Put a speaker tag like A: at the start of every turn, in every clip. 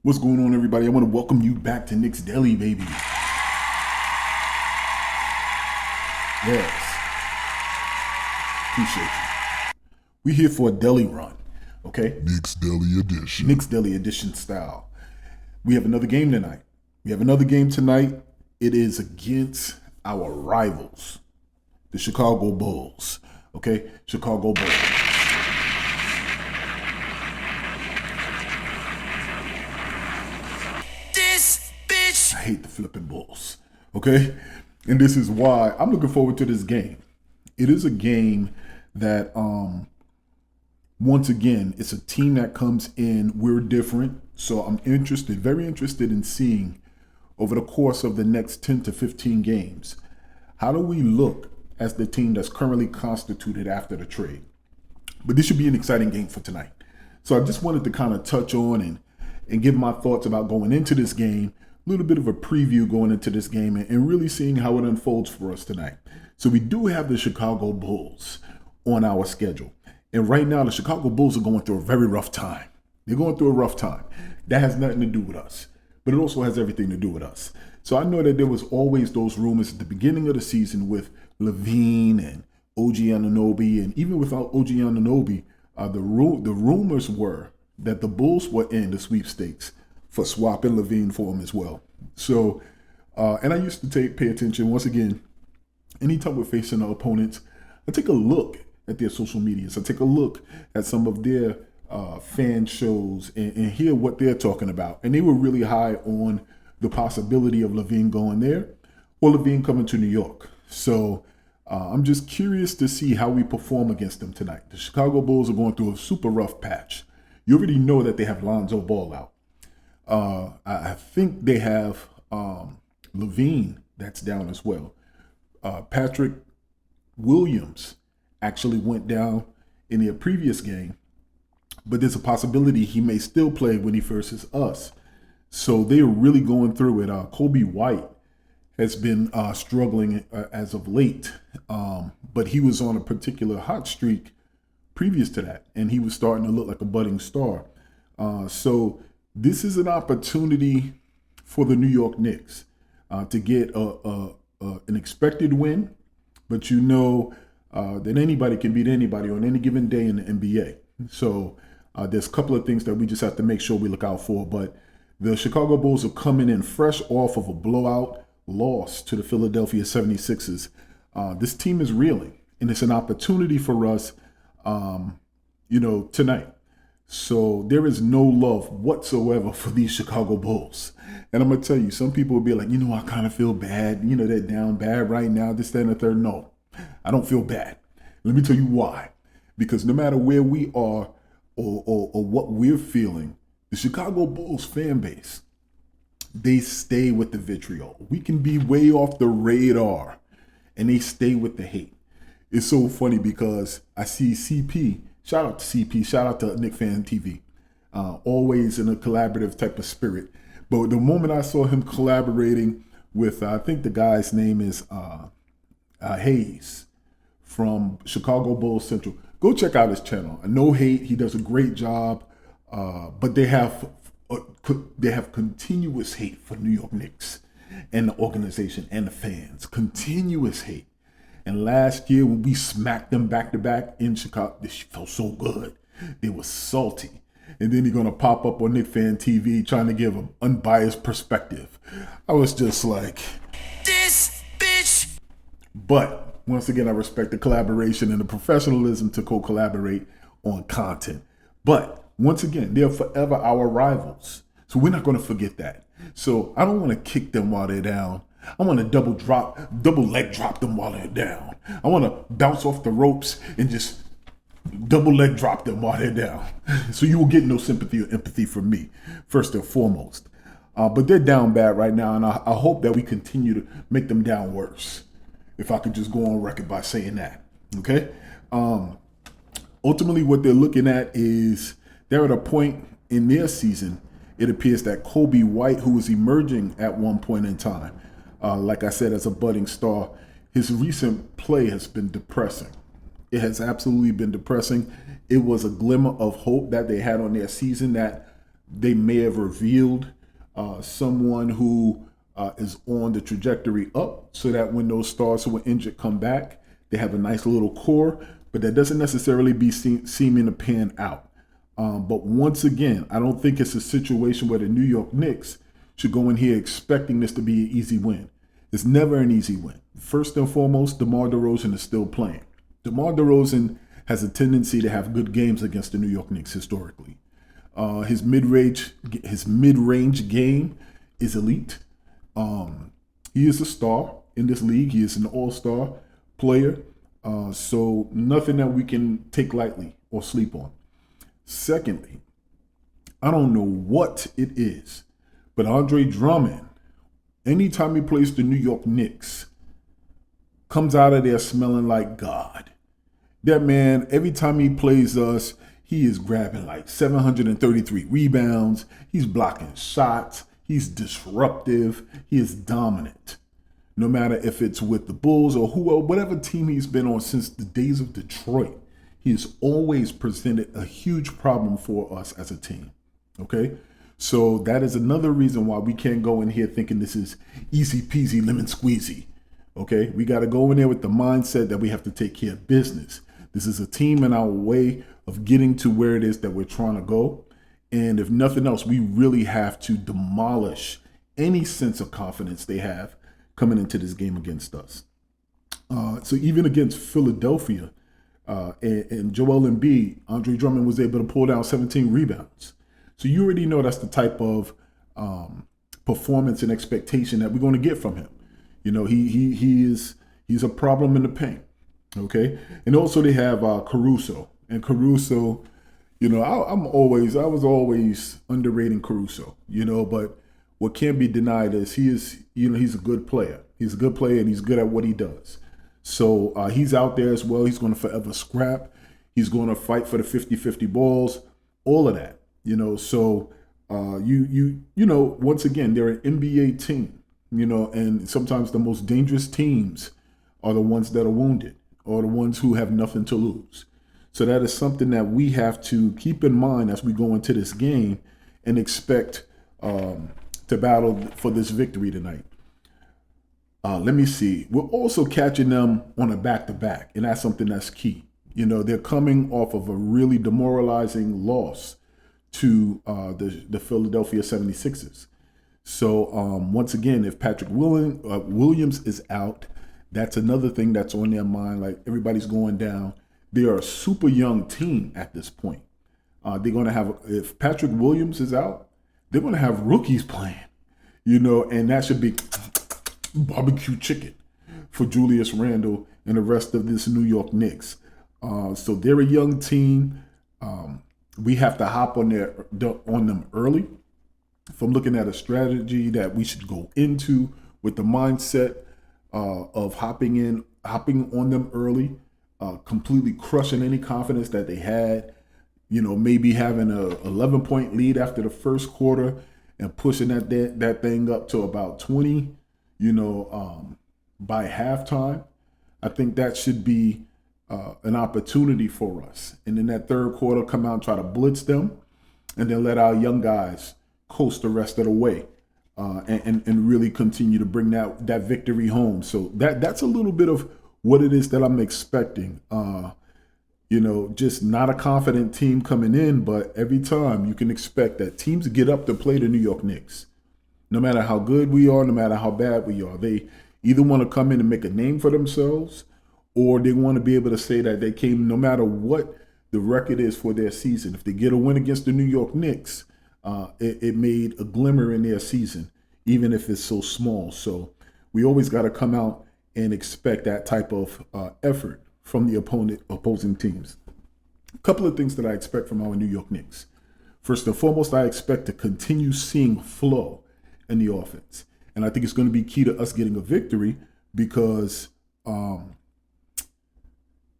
A: What's going on, everybody? I want to welcome you back to Knicks Deli, baby. Yes. Appreciate you. We here for a deli run, okay?
B: Knicks Deli Edition.
A: Knicks Deli Edition style. We have another game tonight. It is against our rivals, the Chicago Bulls, okay? Chicago Bulls. I hate the flipping Bulls, okay? And this is why I'm looking forward to this game. It is a game that, once again, it's a team that comes in. We're different. So I'm very interested in seeing over the course of the next 10 to 15 games, how do we look as the team that's currently constituted after the trade? But this should be an exciting game for tonight. So I just wanted to kind of touch on and give my thoughts about going into this game, a little bit of a preview going into this game, and really seeing how it unfolds for us tonight. So we do have the Chicago Bulls on our schedule. And right now, the Chicago Bulls are going through a very rough time. They're going through a rough time. That has nothing to do with us, but it also has everything to do with us. So I know that there was always those rumors at the beginning of the season with Levine and OG Anunoby, and even without OG Anunoby, the rumors were that the Bulls were in the sweepstakes for swapping Levine for him as well. So, and I used to pay attention, once again, anytime we're facing our opponents, I take a look at their social medias. I take a look at some of their fan shows and hear what they're talking about. And they were really high on the possibility of Levine going there or Levine coming to New York. So I'm just curious to see how we perform against them tonight. The Chicago Bulls are going through a super rough patch. You already know that they have Lonzo Ball out. I think they have Levine that's down as well. Patrick Williams actually went down in their previous game, but there's a possibility he may still play when he versus us. So they're really going through it. Kobe White has been struggling as of late, but he was on a particular hot streak previous to that, and he was starting to look like a budding star. So this is an opportunity for the New York Knicks to get an expected win, but you know that anybody can beat anybody on any given day in the NBA. So there's a couple of things that we just have to make sure we look out for. But the Chicago Bulls are coming in fresh off of a blowout loss to the Philadelphia 76ers. This team is reeling, and it's an opportunity for us, tonight. So there is no love whatsoever for these Chicago Bulls. And I'm going to tell you, some people will be like, I kind of feel bad. They're down bad right now, this, that, and the third. No, I don't feel bad. Let me tell you why. Because no matter where we are or what we're feeling, the Chicago Bulls fan base, they stay with the vitriol. We can be way off the radar, and they stay with the hate. It's so funny because I see CP. Shout out to CP. Shout out to Knick Fan TV. Always in a collaborative type of spirit. But the moment I saw him collaborating with, I think the guy's name is Hayes from Chicago Bulls Central. Go check out his channel. No hate. He does a great job. But they have continuous hate for New York Knicks and the organization and the fans. Continuous hate. And last year when we smacked them back to back in Chicago, this felt so good. They were salty. And then they're going to pop up on Knick Fan TV trying to give an unbiased perspective. I was just like, this bitch. But once again, I respect the collaboration and the professionalism to co-collaborate on content. But once again, they're forever our rivals. So we're not going to forget that. So I don't want to kick them while they're down. I want to double leg drop them while they're down. I want to bounce off the ropes and just double leg drop them while they're down. So you will get no sympathy or empathy from me, first and foremost. But they're down bad right now, and I hope that we continue to make them down worse. If I could just go on record by saying that, okay? Ultimately, what they're looking at is they're at a point in their season, it appears that Kobe White, who was emerging at one point in time, like I said, as a budding star, his recent play has been depressing. It has absolutely been depressing. It was a glimmer of hope that they had on their season that they may have revealed someone who is on the trajectory up, so that when those stars who were injured come back, they have a nice little core, but that doesn't necessarily be seeming to pan out. But once again, I don't think it's a situation where the New York Knicks should go in here expecting this to be an easy win. It's never an easy win. First and foremost, DeMar DeRozan is still playing. DeMar DeRozan has a tendency to have good games against the New York Knicks historically. His mid-range game is elite. He is a star in this league. He is an all-star player. So nothing that we can take lightly or sleep on. Secondly, I don't know what it is, but Andre Drummond, anytime he plays the New York Knicks, comes out of there smelling like God. That man, every time he plays us, he is grabbing like 733 rebounds. He's blocking shots. He's disruptive. He is dominant. No matter if it's with the Bulls or whatever team he's been on since the days of Detroit, he has always presented a huge problem for us as a team. Okay? So that is another reason why we can't go in here thinking this is easy peasy lemon squeezy. Okay? We got to go in there with the mindset that we have to take care of business. This is a team in our way of getting to where it is that we're trying to go. And if nothing else, we really have to demolish any sense of confidence they have coming into this game against us. So even against Philadelphia and Joel Embiid, Andre Drummond was able to pull down 17 rebounds. So you already know that's the type of performance and expectation that we're going to get from him. You know, he's a problem in the paint. Okay, and also they have Caruso, and Caruso, you know, I was always underrating Caruso, you know, but what can't be denied is he's a good player. He's a good player and he's good at what he does. So he's out there as well. He's going to forever scrap. He's going to fight for the 50-50 balls, all of that, you know. So you know, once again, they're an NBA team, you know, and sometimes the most dangerous teams are the ones that are wounded, or the ones who have nothing to lose. So that is something that we have to keep in mind as we go into this game and expect to battle for this victory tonight. Let me see. We're also catching them on a back-to-back, and that's something that's key. You know, they're coming off of a really demoralizing loss to the Philadelphia 76ers. So once again, if Patrick Williams is out, that's another thing that's on their mind. Like, everybody's going down. They are a super young team at this point. They're going to have, if Patrick Williams is out, they're going to have rookies playing, you know, and that should be barbecue chicken for Julius Randle and the rest of this New York Knicks. So they're a young team. We have to hop on them early. If I'm looking at a strategy that we should go into with the mindset of hopping on them early, completely crushing any confidence that they had, you know, maybe having a 11-point lead after the first quarter and pushing that thing up to about 20, you know, by halftime. I think that should be an opportunity for us. And in that third quarter, come out and try to blitz them, and then let our young guys coast the rest of the way. And really continue to bring that victory home. So that's a little bit of what it is that I'm expecting. You know, just not a confident team coming in, but every time you can expect that teams get up to play the New York Knicks. No matter how good we are, no matter how bad we are, they either want to come in and make a name for themselves, or they want to be able to say that they came no matter what the record is for their season. If they get a win against the New York Knicks, it made a glimmer in their season, even if it's so small. So we always got to come out and expect that type of effort from the opposing teams. A couple of things that I expect from our New York Knicks. First and foremost, I expect to continue seeing flow in the offense. And I think it's going to be key to us getting a victory because, you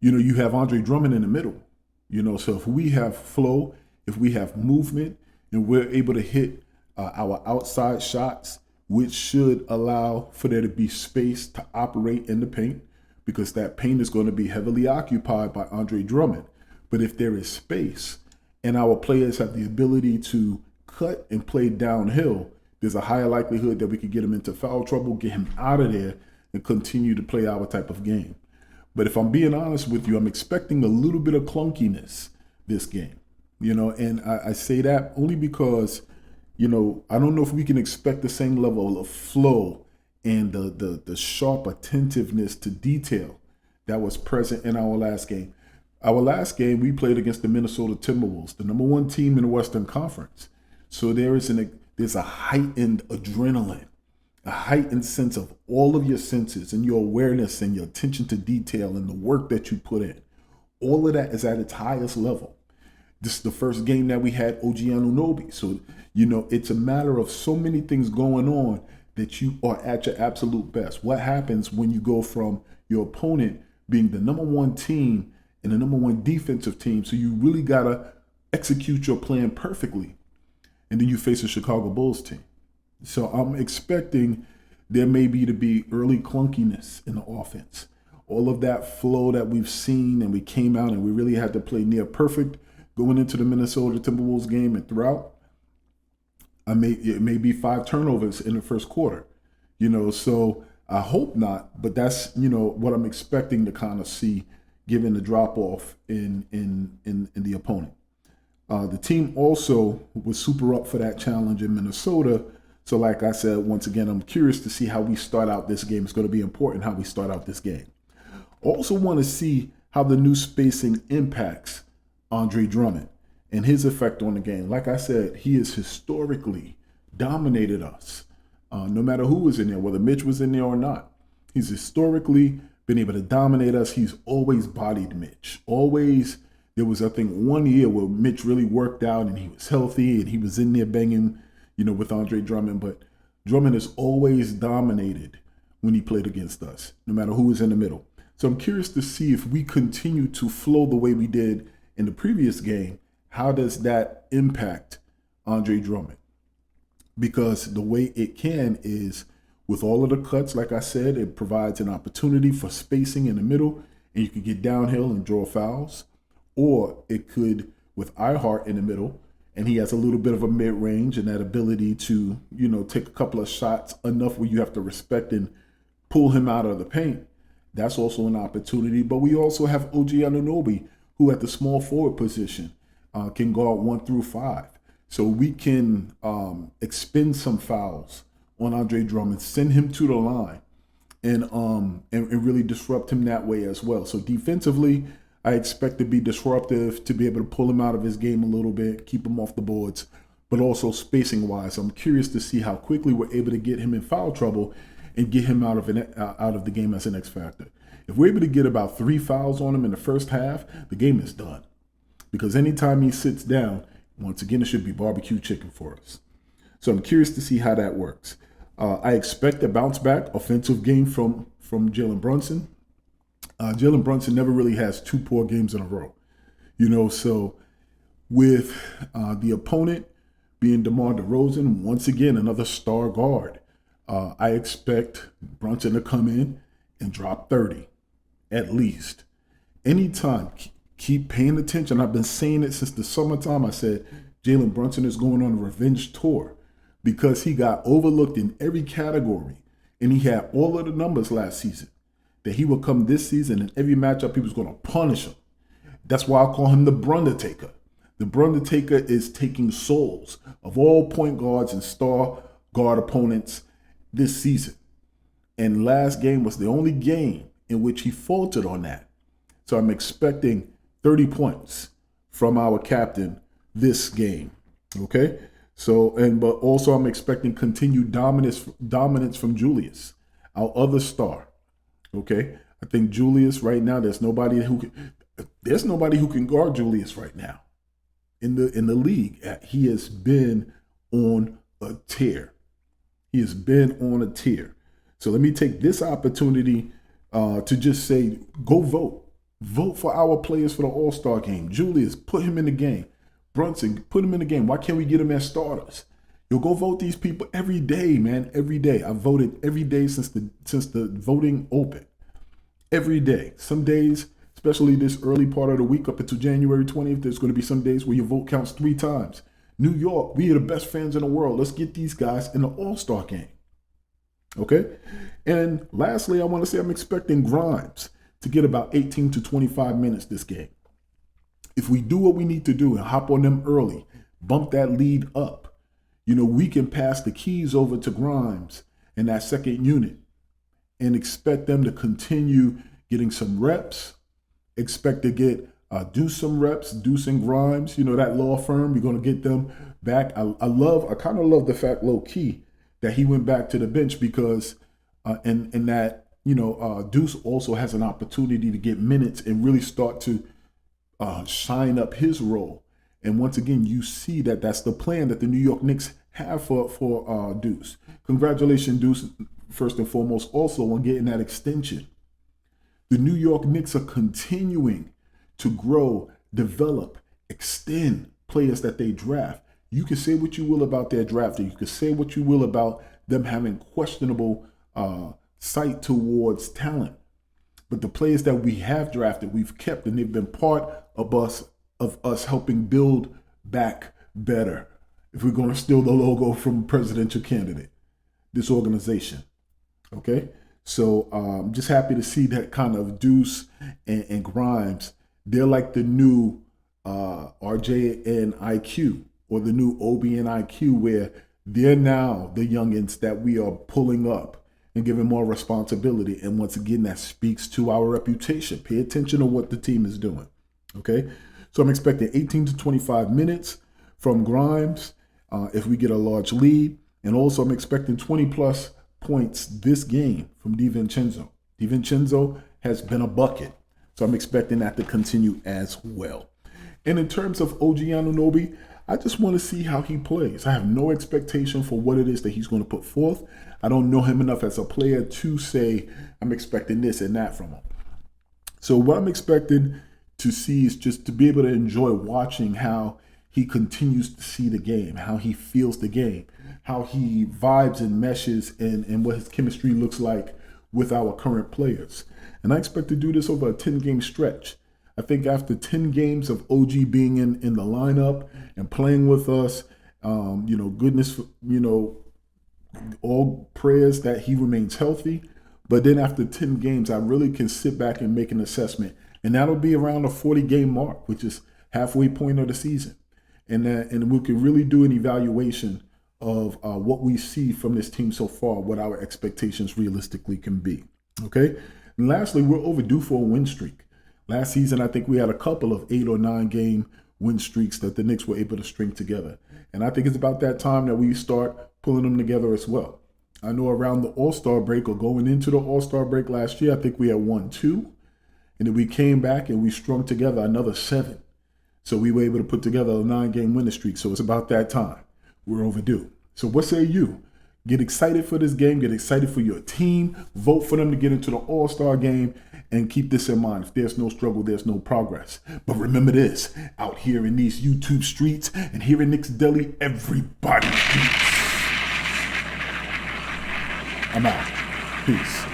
A: know, you have Andre Drummond in the middle. You know, so if we have flow, if we have movement, and we're able to hit our outside shots, which should allow for there to be space to operate in the paint, because that paint is going to be heavily occupied by Andre Drummond. But if there is space and our players have the ability to cut and play downhill, there's a higher likelihood that we could get him into foul trouble, get him out of there, and continue to play our type of game. But if I'm being honest with you, I'm expecting a little bit of clunkiness this game, and I say that only because, I don't know if we can expect the same level of flow and the sharp attentiveness to detail that was present in our last game. Our last game, we played against the Minnesota Timberwolves, the number 1 team in the Western Conference. So there's a heightened adrenaline, a heightened sense of all of your senses and your awareness and your attention to detail and the work that you put in. All of that is at its highest level. This is the first game that we had OG Anunoby. So, it's a matter of so many things going on that you are at your absolute best. What happens when you go from your opponent being the number 1 team and the number 1 defensive team, so you really got to execute your plan perfectly, and then you face a Chicago Bulls team. So I'm expecting there may be early clunkiness in the offense. All of that flow that we've seen, and we came out and we really had to play near perfect going into the Minnesota Timberwolves game and throughout. It may be 5 turnovers in the first quarter, so I hope not, but that's, what I'm expecting to kind of see given the drop off in the opponent. The team also was super up for that challenge in Minnesota. So like I said, once again, I'm curious to see how we start out this game. It's going to be important how we start out this game. Also want to see how the new spacing impacts Andre Drummond and his effect on the game. Like I said, he has historically dominated us. No matter who was in there, whether Mitch was in there or not. He's historically been able to dominate us. He's always bodied Mitch. Always. There was, I think, 1 year where Mitch really worked out and he was healthy and he was in there banging, with Andre Drummond. But Drummond has always dominated when he played against us, no matter who was in the middle. So I'm curious to see if we continue to flow the way we did in the previous game. How does that impact Andre Drummond? Because the way it can is with all of the cuts, like I said, it provides an opportunity for spacing in the middle, and you can get downhill and draw fouls. Or it could, with iHeart in the middle, and he has a little bit of a mid-range and that ability to, take a couple of shots enough where you have to respect and pull him out of the paint. That's also an opportunity. But we also have OG Anunoby, who at the small forward position can guard 1 through 5. So we can expend some fouls on Andre Drummond, send him to the line, and really disrupt him that way as well. So defensively, I expect to be disruptive, to be able to pull him out of his game a little bit, keep him off the boards, but also spacing-wise. I'm curious to see how quickly we're able to get him in foul trouble and get him out of the game as an X factor. If we're able to get about 3 fouls on him in the first half, the game is done. Because anytime he sits down, once again, it should be barbecue chicken for us. So I'm curious to see how that works. I expect a bounce back offensive game from Jalen Brunson. Jalen Brunson never really has 2 poor games in a row. So with the opponent being DeMar DeRozan, once again, another star guard, I expect Brunson to come in and drop 30, at least. Anytime, keep paying attention. I've been saying it since the summertime. I said Jalen Brunson is going on a revenge tour because he got overlooked in every category, and he had all of the numbers last season. That he would come this season and every matchup he was going to punish him. That's why I call him the Brundertaker. The Brundertaker is taking souls of all point guards and star guard opponents this season. And last game was the only game in which he faltered on that. So I'm expecting 30 points from our captain this game. Okay? But also I'm expecting continued dominance from Julius, our other star. Okay, I think Julius right now. There's nobody who can guard Julius right now in the league. He has been on a tear. So let me take this opportunity to just say, go vote for our players for the All-Star game. Julius, put him in the game. Brunson, put him in the game. Why can't we get him as starters? You'll go vote these people every day, man. Every day. I voted every day since the voting opened. Every day. Some days, especially this early part of the week up until January 20th, there's going to be some days where your vote counts 3 times. New York, we are the best fans in the world. Let's get these guys in the All-Star game. Okay? And lastly, I want to say I'm expecting Grimes to get about 18 to 25 minutes this game. If we do what we need to do and hop on them early, bump that lead up, we can pass the keys over to Grimes and that second unit and expect them to continue getting some reps, expect to get do some reps, Deuce and Grimes, that law firm, we're going to get them back. I kind of love the fact, low key, that he went back to the bench because, and that, Deuce also has an opportunity to get minutes and really start to shine up his role. And once again, you see that that's the plan that the New York Knicks have for Deuce. Congratulations, Deuce, first and foremost, also on getting that extension. The New York Knicks are continuing to grow, develop, extend players that they draft. You can say what you will about their drafting. You can say what you will about them having questionable sight towards talent. But the players that we have drafted, we've kept, and they've been part of us helping build back better. If we're going to steal the logo from presidential candidate, this organization. Okay? So I'm just happy to see that kind of Deuce and Grimes. They're like the new RJ and IQ, or the new Obi and IQ, where they're now the youngins that we are pulling up and giving more responsibility. And once again, that speaks to our reputation. Pay attention to what the team is doing. Okay? So I'm expecting 18 to 25 minutes from Grimes if we get a large lead. And also I'm expecting 20 plus points this game from DiVincenzo. DiVincenzo has been a bucket. So I'm expecting that to continue as well. And in terms of OG Anunoby, I just want to see how he plays. I have no expectation for what it is that he's going to put forth. I don't know him enough as a player to say I'm expecting this and that from him. So what I'm expecting to see is just to be able to enjoy watching how he continues to see the game, how he feels the game, how he vibes and meshes, and what his chemistry looks like with our current players. And I expect to do this over a 10-game stretch. I think after 10 games of OG being in the lineup and playing with us, goodness, all prayers that he remains healthy. But then after 10 games, I really can sit back and make an assessment. And that'll be around the 40-game mark, which is halfway point of the season. And we can really do an evaluation of what we see from this team so far, what our expectations realistically can be. Okay? And lastly, we're overdue for a win streak. Last season, I think we had a couple of 8 or 9 game win streaks that the Knicks were able to string together. And I think it's about that time that we start pulling them together as well. I know around the All-Star break, or going into the All-Star break last year, I think we had won 2. And then we came back and we strung together another 7. So we were able to put together a 9-game winning streak. So it's about that time. We're overdue. So what say you? Get excited for this game. Get excited for your team. Vote for them to get into the All-Star game. And keep this in mind. If there's no struggle, there's no progress. But remember this. Out here in these YouTube streets and here in Knicks Deli, everybody eats. I'm out. Peace.